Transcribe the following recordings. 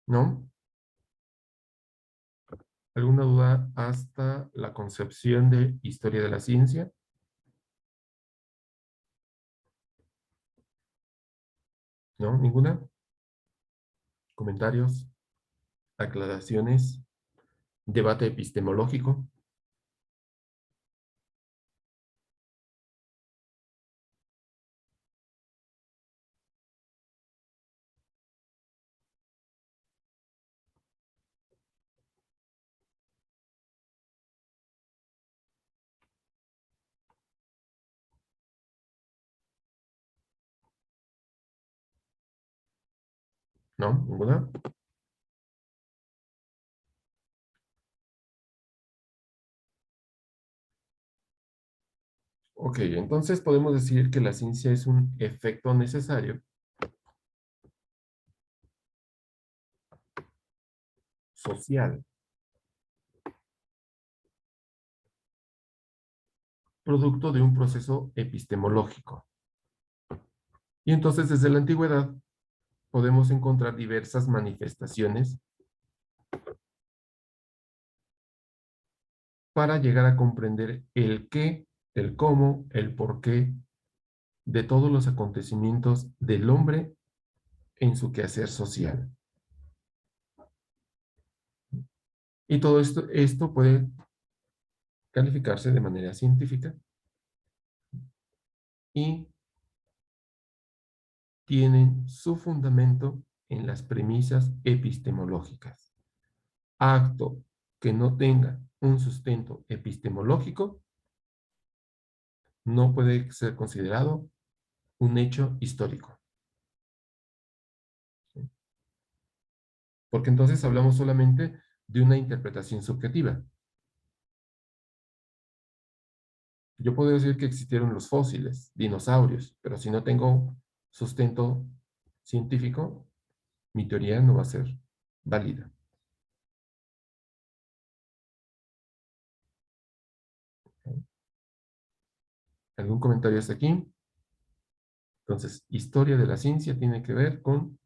¿No? ¿Alguna duda hasta la concepción de historia de la ciencia? ¿No? ¿Ninguna? ¿Comentarios? ¿Aclaraciones? ¿Debate epistemológico? ¿No? ¿Ninguna? Ok, entonces podemos decir que la ciencia es un efecto necesario, social, producto de un proceso epistemológico. Y entonces desde la antigüedad podemos encontrar diversas manifestaciones para llegar a comprender el qué, el cómo, el por qué de todos los acontecimientos del hombre en su quehacer social. Y todo esto puede calificarse de manera científica y tienen su fundamento en las premisas epistemológicas. Acto que no tenga un sustento epistemológico no puede ser considerado un hecho histórico, porque entonces hablamos solamente de una interpretación subjetiva. Yo puedo decir que existieron los fósiles, dinosaurios, pero si no tengo sustento científico, mi teoría no va a ser válida. ¿Algún comentario hasta aquí? Entonces, historia de la ciencia tiene que ver con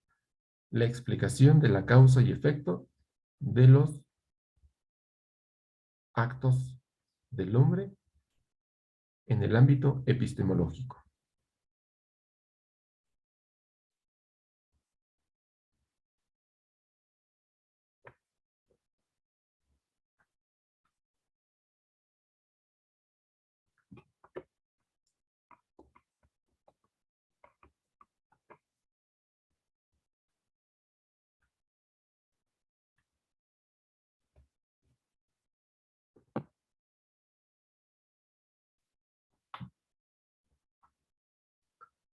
la explicación de la causa y efecto de los actos del hombre en el ámbito epistemológico.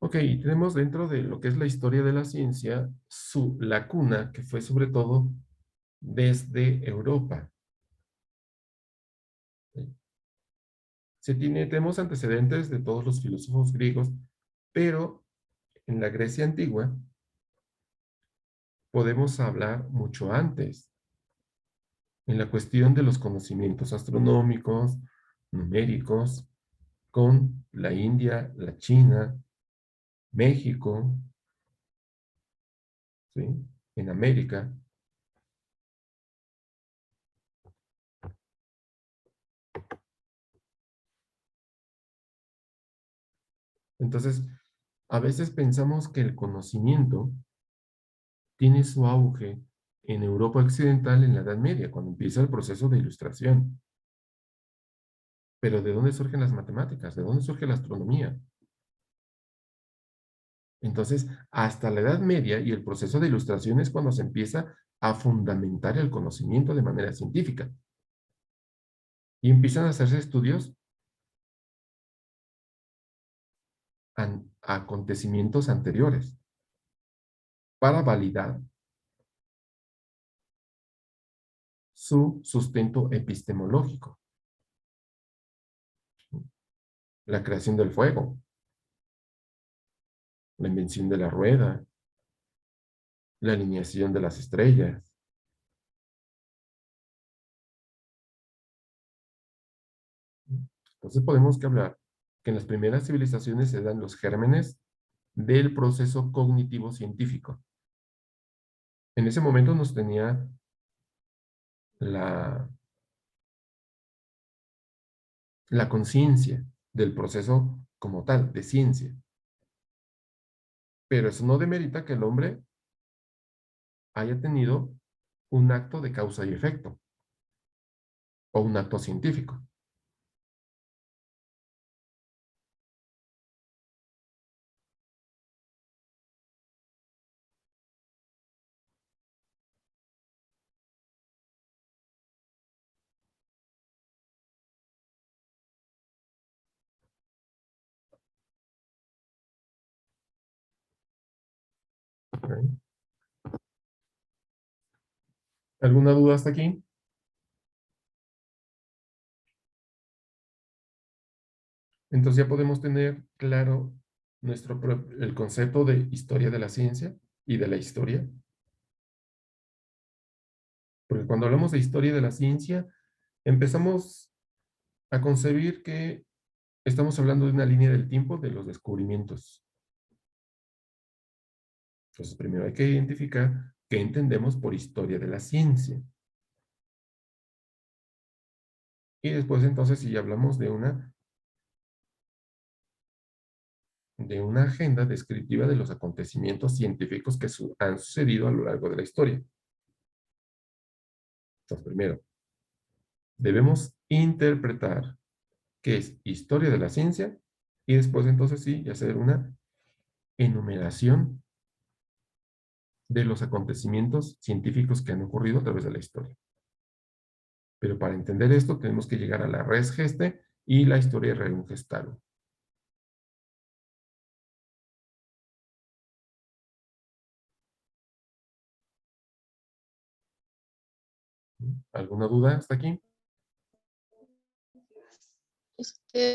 Ok, tenemos dentro de lo que es la historia de la ciencia su lacuna, que fue sobre todo desde Europa. Tenemos antecedentes de todos los filósofos griegos, pero en la Grecia antigua podemos hablar mucho antes, en la cuestión de los conocimientos astronómicos, numéricos, con la India, la China, México, ¿sí? En América. Entonces, a veces pensamos que el conocimiento tiene su auge en Europa occidental en la Edad Media, cuando empieza el proceso de ilustración. Pero ¿de dónde surgen las matemáticas? ¿De dónde surge la astronomía? Entonces, hasta la Edad Media y el proceso de ilustración es cuando se empieza a fundamentar el conocimiento de manera científica. Y empiezan a hacerse estudios a acontecimientos anteriores para validar su sustento epistemológico. La creación del fuego, la invención de la rueda, la alineación de las estrellas. Entonces podemos que hablar que en las primeras civilizaciones se dan los gérmenes del proceso cognitivo científico. En ese momento nos tenía la, la conciencia del proceso como tal, de ciencia. Pero eso no demerita que el hombre haya tenido un acto de causa y efecto o un acto científico. ¿Ok? ¿Alguna duda hasta aquí? Entonces ya podemos tener claro el concepto de historia de la ciencia y de la historia. Porque cuando hablamos de historia de la ciencia, empezamos a concebir que estamos hablando de una línea del tiempo de los descubrimientos. Entonces, primero hay que identificar qué entendemos por historia de la ciencia. Y después, entonces, si hablamos de una agenda descriptiva de los acontecimientos científicos que han sucedido a lo largo de la historia. Entonces, primero, debemos interpretar qué es historia de la ciencia y después, entonces, sí, hacer una enumeración de los acontecimientos científicos que han ocurrido a través de la historia. Pero para entender esto tenemos que llegar a la res geste y la historia rerum gestarum. ¿Alguna duda hasta aquí?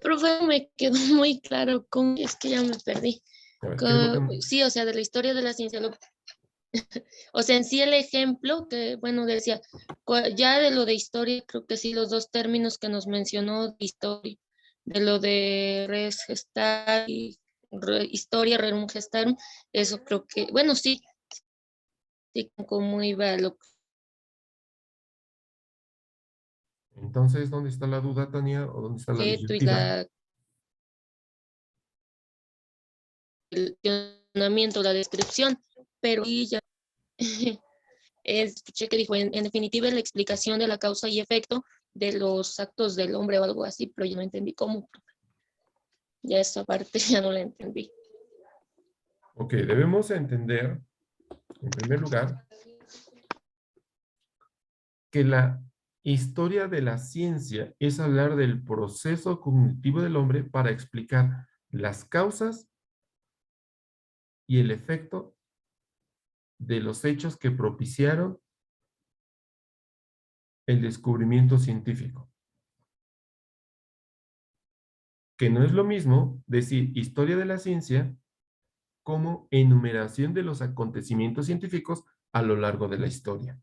Profe, me quedó muy claro cómo es que ya me perdí. A ver, ¿qué es lo que... Sí, o sea, de la historia de la ciencia, o sea, en sí el ejemplo que, bueno, decía, ya de lo de historia, creo que sí, los dos términos que nos mencionó de historia, de lo de res gestar y historia, rerum gestarum, eso creo que, bueno, sí, sí, como iba lo Entonces, ¿dónde está la duda, Tania? ¿O dónde está la que tú y disyuntiva? el funcionamiento, la descripción, pero y ya escuché que dijo, en definitiva, la explicación de la causa y efecto de los actos del hombre o algo así, pero yo no entendí cómo. Ya esa parte ya no la entendí. Ok, debemos entender, en primer lugar, que la historia de la ciencia es hablar del proceso cognitivo del hombre para explicar las causas y el efecto de los hechos que propiciaron el descubrimiento científico. Que no es lo mismo decir historia de la ciencia como enumeración de los acontecimientos científicos a lo largo de la historia.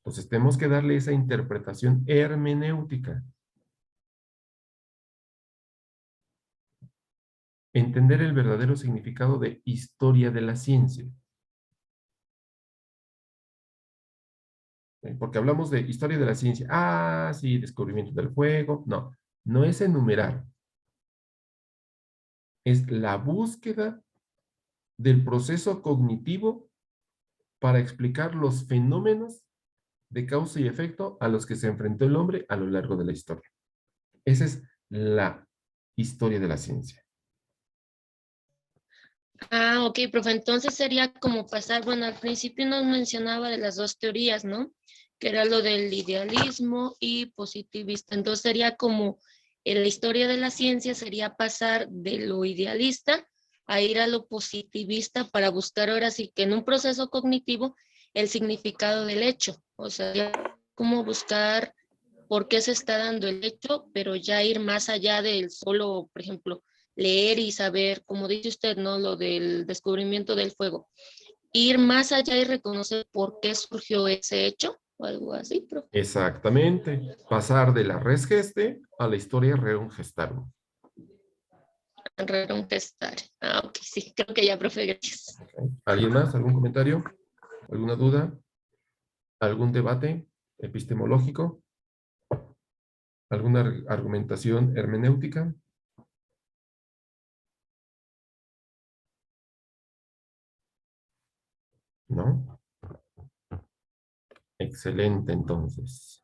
Entonces tenemos que darle esa interpretación hermenéutica. Entender el verdadero significado de historia de la ciencia. Porque hablamos de historia de la ciencia. Ah, sí, descubrimiento del fuego. No, no es enumerar. Es la búsqueda del proceso cognitivo para explicar los fenómenos de causa y efecto a los que se enfrentó el hombre a lo largo de la historia. Esa es la historia de la ciencia. Ah, ok, profe, entonces sería como pasar, bueno, al principio nos mencionaba de las dos teorías, ¿no? Que era lo del idealismo y positivista. Entonces sería como en la historia de la ciencia sería pasar de lo idealista a ir a lo positivista para buscar ahora sí que en un proceso cognitivo el significado del hecho. O sea, ya como buscar por qué se está dando el hecho, pero ya ir más allá del solo, por ejemplo, leer y saber, como dice usted, ¿no? Lo del descubrimiento del fuego. Ir más allá y reconocer por qué surgió ese hecho o algo así, profe. Exactamente. Pasar de la res geste a la historia rerum gestarum. Contestar. Ah, ok, sí, creo que ya, profe, gracias. Ok. ¿Alguien más? ¿Algún comentario? ¿Alguna duda? ¿Algún debate epistemológico? ¿Alguna argumentación hermenéutica? ¿No? Excelente, entonces.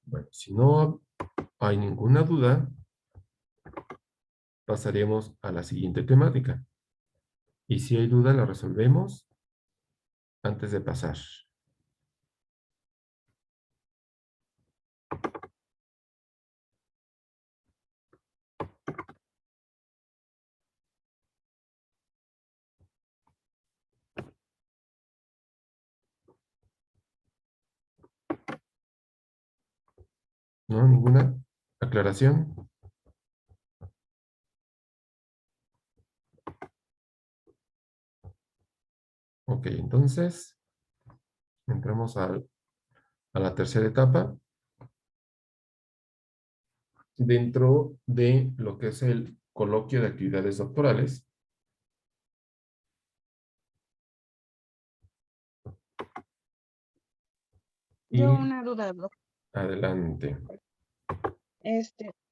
Bueno, si no hay ninguna duda, pasaremos a la siguiente temática. Y si hay duda, la resolvemos antes de pasar. ¿No? ¿Ninguna aclaración? Ok, entonces entramos a la tercera etapa dentro de lo que es el coloquio de actividades doctorales. Yo Y una duda, doc. adelante.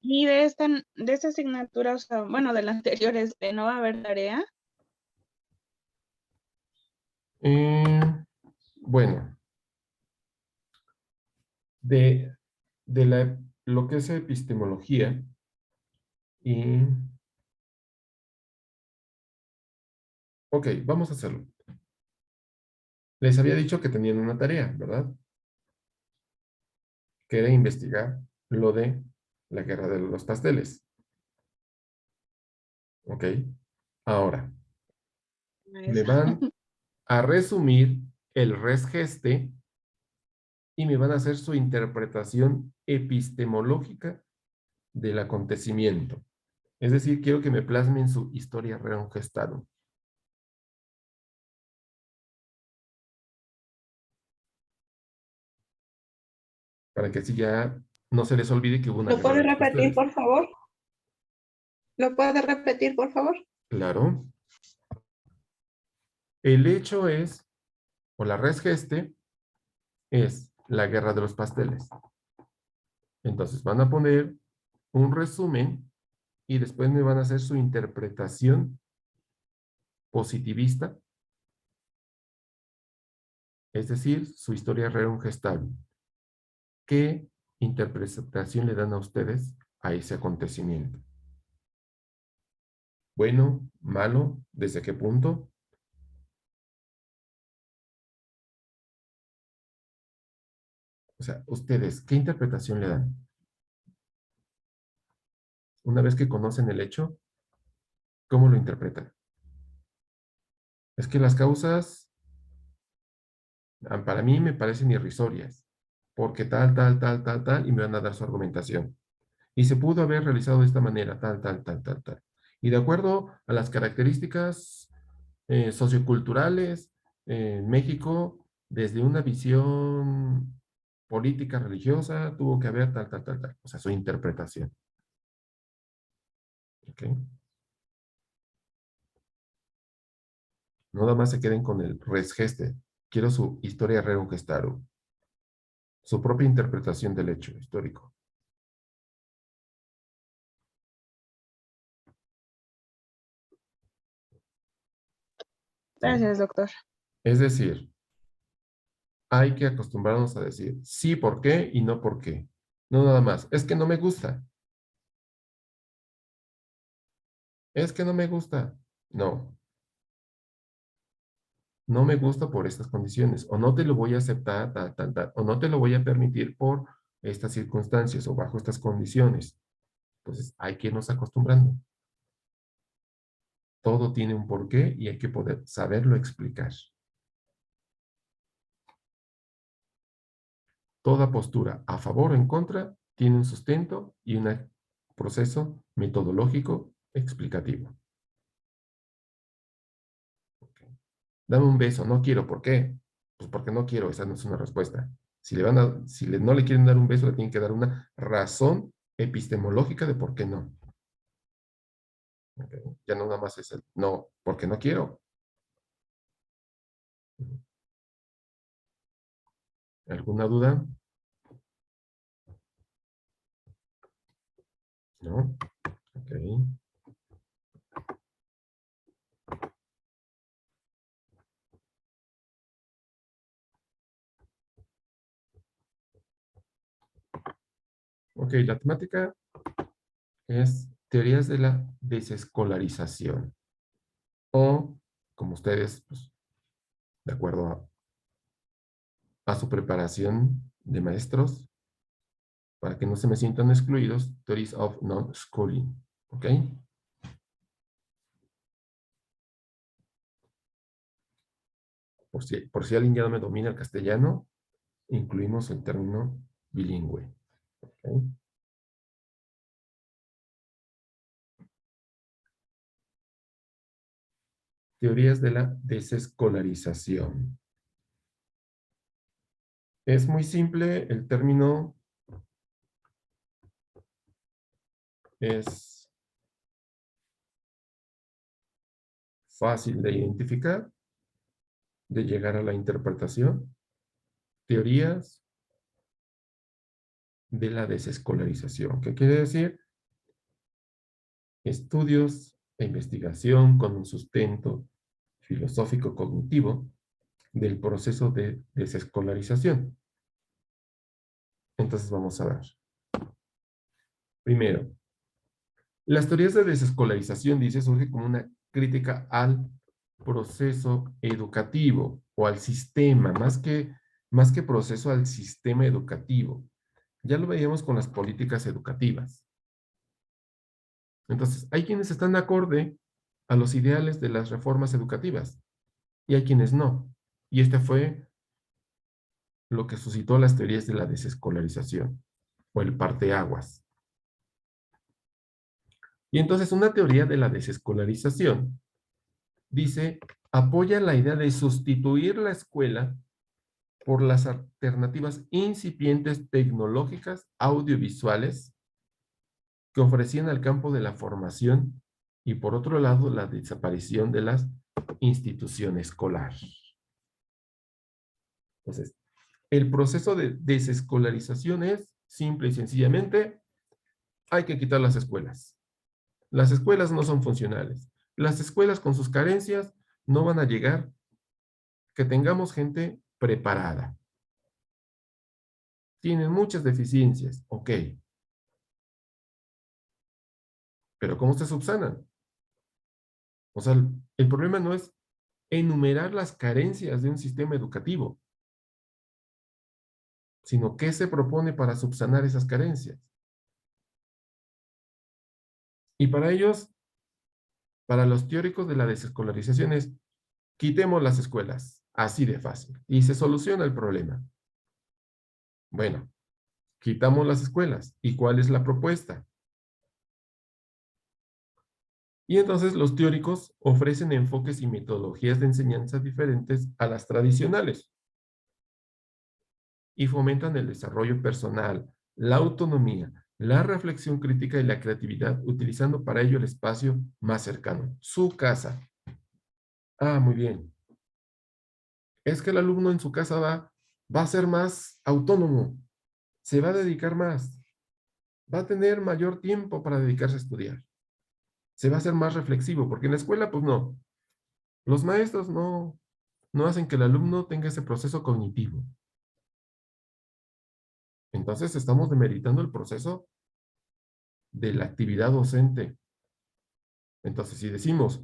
Y de esta asignatura, o sea, bueno, de la anterior, ¿no va a haber tarea? Bueno, de, lo que es epistemología y... Ok, vamos a hacerlo. Les había dicho que tenían una tarea, ¿verdad? Que era investigar lo de la guerra de los pasteles. Ok, ahora me Esa. van a resumir el res geste y me van a hacer su interpretación epistemológica del acontecimiento. Es decir, quiero que me plasmen su historia rerum gestarum. Para que así ya no se les olvide que hubo una ¿Lo guerra de puede los repetir, pasteles. por favor? ¿Lo puede repetir, por favor? Claro. El hecho es, o la res geste, es la guerra de los pasteles. Entonces van a poner un resumen y después me van a hacer su interpretación positivista, es decir, su historia rerum gestarum. ¿Qué interpretación le dan a ustedes a ese acontecimiento? ¿Bueno? ¿Malo? ¿Desde qué punto? O sea, ustedes, ¿qué interpretación le dan? Una vez que conocen el hecho, ¿cómo lo interpretan? Es que las causas, para mí me parecen irrisorias, porque tal, tal, tal, tal, tal, y me van a dar su argumentación. Y se pudo haber realizado de esta manera, tal, tal, tal, tal, tal. Y de acuerdo a las características socioculturales en México, desde una visión política religiosa, tuvo que haber tal, tal, tal, tal. O sea, su interpretación. ¿Ok? No nada más se queden con el res geste. Quiero su historia rerum gestarum. Su propia interpretación del hecho histórico. ¿Sí? Gracias, doctor. Es decir, hay que acostumbrarnos a decir sí, ¿por qué? Y no, ¿por qué? No nada más. Es que no me gusta. Es que no me gusta. No. No me gusta por estas condiciones. O no te lo voy a aceptar, tal, tal, tal. O no te lo voy a permitir por estas circunstancias o bajo estas condiciones. Entonces, hay que irnos acostumbrando. Todo tiene un porqué y hay que poder saberlo explicar. Toda postura a favor o en contra tiene un sustento y un proceso metodológico explicativo. Dame un beso, no quiero, ¿por qué? Pues porque no quiero, esa no es una respuesta. Si no le quieren dar un beso, le tienen que dar una razón epistemológica de por qué no. Okay. Ya no nada más es el no, porque no quiero. ¿Alguna duda? ¿No? Ok. Ok, la temática es teorías de la desescolarización. O, como ustedes, pues, de acuerdo a su preparación de maestros, para que no se me sientan excluidos, Theories of Non-Schooling. ¿Ok? Por si alguien ya no me domina el castellano, incluimos el término bilingüe. ¿Ok? Teorías de la desescolarización. Es muy simple, el término es fácil de identificar, de llegar a la interpretación. Teorías de la desescolarización. ¿Qué quiere decir? Estudios e investigación con un sustento filosófico-cognitivo del proceso de desescolarización. Entonces vamos a ver. Primero, las teorías de desescolarización, dice, surge como una crítica al proceso educativo o al sistema, más que proceso, al sistema educativo. Ya lo veíamos con las políticas educativas. Entonces, hay quienes están acorde a los ideales de las reformas educativas y hay quienes no. Y este fue lo que suscitó las teorías de la desescolarización o el parteaguas. Y entonces una teoría de la desescolarización dice, apoya la idea de sustituir la escuela por las alternativas incipientes tecnológicas audiovisuales que ofrecían al campo de la formación y por otro lado la desaparición de las instituciones escolar. Entonces, el proceso de desescolarización es simple y sencillamente hay que quitar las escuelas. Las escuelas no son funcionales. Las escuelas con sus carencias no van a llegar que tengamos gente preparada. Tienen muchas deficiencias, ok. Pero ¿cómo se subsanan? O sea, el problema no es enumerar las carencias de un sistema educativo, sino qué se propone para subsanar esas carencias. Y para ellos, para los teóricos de la desescolarización es, quitemos las escuelas, así de fácil, y se soluciona el problema. Bueno, quitamos las escuelas. ¿Y cuál es la propuesta? Y entonces los teóricos ofrecen enfoques y metodologías de enseñanza diferentes a las tradicionales y fomentan el desarrollo personal, la autonomía, la reflexión crítica y la creatividad, utilizando para ello el espacio más cercano, su casa. Ah, muy bien. Es que el alumno en su casa va a ser más autónomo, se va a dedicar más, va a tener mayor tiempo para dedicarse a estudiar, se va a ser más reflexivo, porque en la escuela, pues no. Los maestros no hacen que el alumno tenga ese proceso cognitivo. Entonces estamos demeritando el proceso de la actividad docente. Entonces, si decimos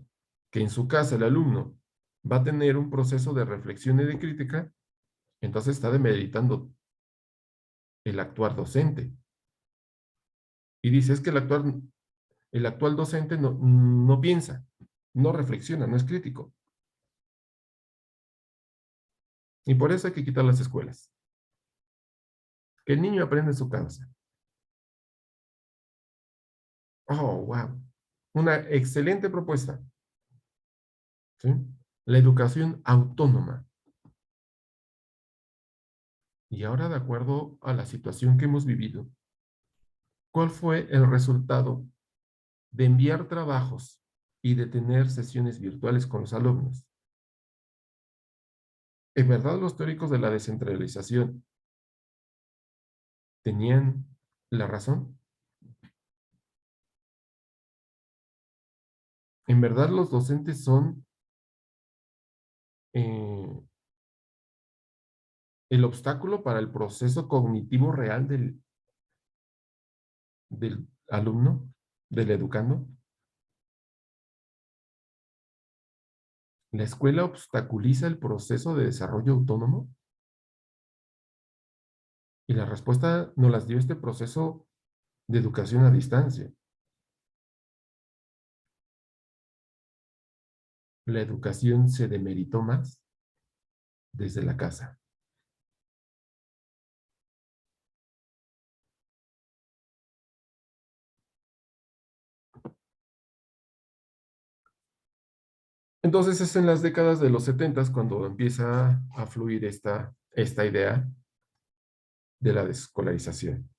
que en su casa el alumno va a tener un proceso de reflexión y de crítica, entonces está demeritando el actuar docente. Y dice, es que el actual docente no piensa, no reflexiona, no es crítico. Y por eso hay que quitar las escuelas. Que el niño aprenda en su casa. Oh, wow. Una excelente propuesta. ¿Sí? la educación autónoma. Y ahora, de acuerdo a la situación que hemos vivido, ¿cuál fue el resultado de enviar trabajos y de tener sesiones virtuales con los alumnos? ¿En verdad los teóricos de la descentralización tenían la razón? ¿En verdad los docentes son eh, el obstáculo para el proceso cognitivo real del alumno, del educando? ¿La escuela obstaculiza el proceso de desarrollo autónomo? Y la respuesta nos las dio este proceso de educación a distancia. La educación se demeritó más desde la casa. Entonces es en las décadas de los 70 cuando empieza a fluir esta idea de la desescolarización.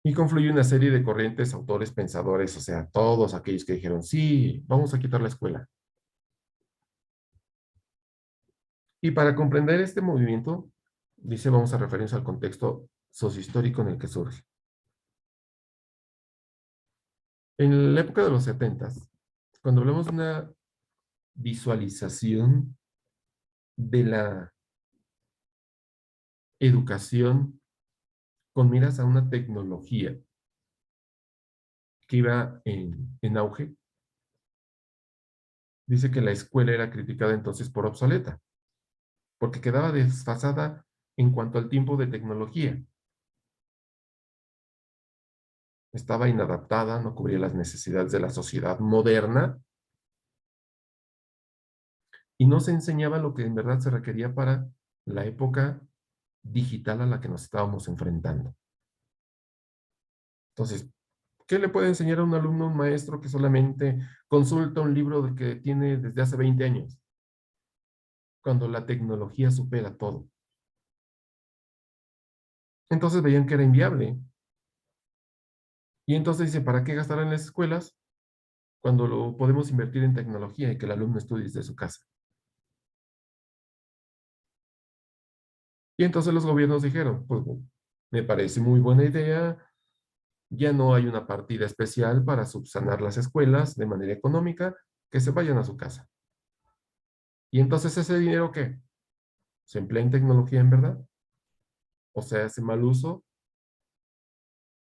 Y confluye una serie de corrientes, autores, pensadores, o sea, todos aquellos que dijeron, sí, vamos a quitar la escuela. Y para comprender este movimiento, dice, vamos a referirnos al contexto sociohistórico en el que surge. En la época de los 70, cuando hablamos de una visualización de la educación con miras a una tecnología que iba en auge, dice que la escuela era criticada entonces por obsoleta, porque quedaba desfasada en cuanto al tiempo de tecnología. Estaba inadaptada, no cubría las necesidades de la sociedad moderna y no se enseñaba lo que en verdad se requería para la época digital a la que nos estábamos enfrentando. Entonces, ¿qué le puede enseñar a un alumno, a un maestro que solamente consulta un libro que tiene desde hace 20 años? Cuando la tecnología supera todo. Entonces veían que era inviable. Y entonces dice, ¿para qué gastar en las escuelas cuando lo podemos invertir en tecnología y que el alumno estudie desde su casa? Y entonces los gobiernos dijeron, pues me parece muy buena idea, ya no hay una partida especial para subsanar las escuelas de manera económica, que se vayan a su casa. Y entonces ese dinero, ¿qué? ¿Se emplea en tecnología en verdad? ¿O se hace mal uso,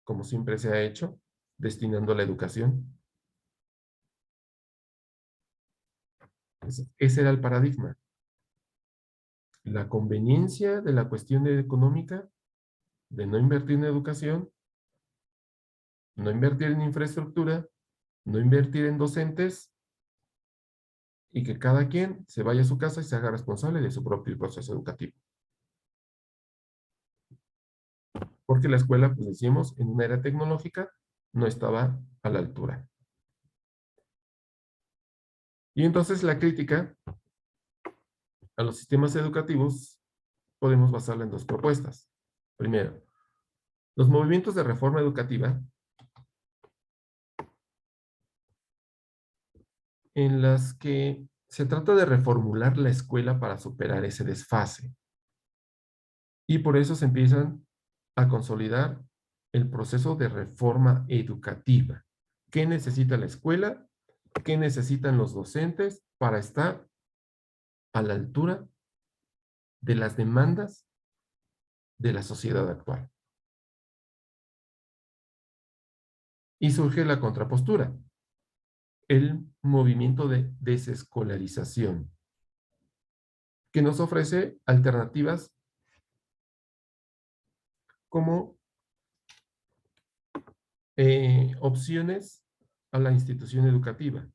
como siempre se ha hecho, destinando a la educación? Ese era el paradigma. La conveniencia de la cuestión económica, de no invertir en educación, no invertir en infraestructura, no invertir en docentes y que cada quien se vaya a su casa y se haga responsable de su propio proceso educativo. Porque la escuela, pues decimos, en una era tecnológica no estaba a la altura. Y entonces la crítica a los sistemas educativos podemos basarla en dos propuestas. Primero, los movimientos de reforma educativa en las que se trata de reformular la escuela para superar ese desfase. Y por eso se empiezan a consolidar el proceso de reforma educativa. ¿Qué necesita la escuela? ¿Qué necesitan los docentes para estar a la altura de las demandas de la sociedad actual? Y surge la contrapostura, el movimiento de desescolarización, que nos ofrece alternativas como opciones a la institución educativa.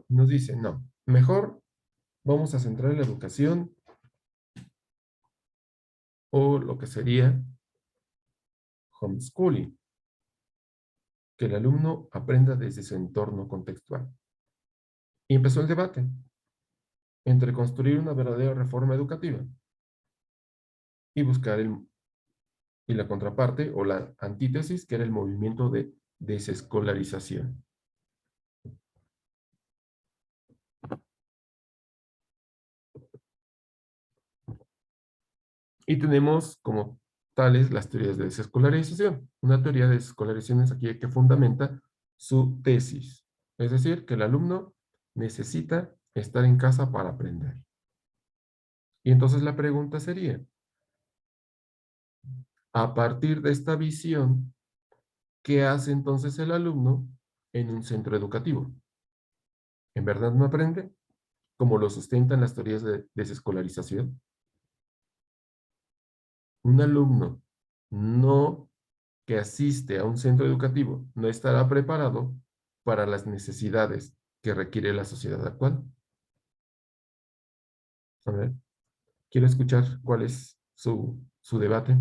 Nos dice, no, mejor vamos a centrar la educación o lo que sería homeschooling, que el alumno aprenda desde su entorno contextual. Y empezó el debate entre construir una verdadera reforma educativa y buscar y la contraparte o la antítesis, que era el movimiento de desescolarización. Y tenemos como tales las teorías de desescolarización. Una teoría de desescolarización es aquella que fundamenta su tesis. Es decir, que el alumno necesita estar en casa para aprender. Y entonces la pregunta sería, a partir de esta visión, ¿qué hace entonces el alumno en un centro educativo? ¿En verdad no aprende? Como lo sustentan las teorías de desescolarización. Un alumno no que asiste a un centro educativo no estará preparado para las necesidades que requiere la sociedad actual. A ver, quiero escuchar cuál es su debate.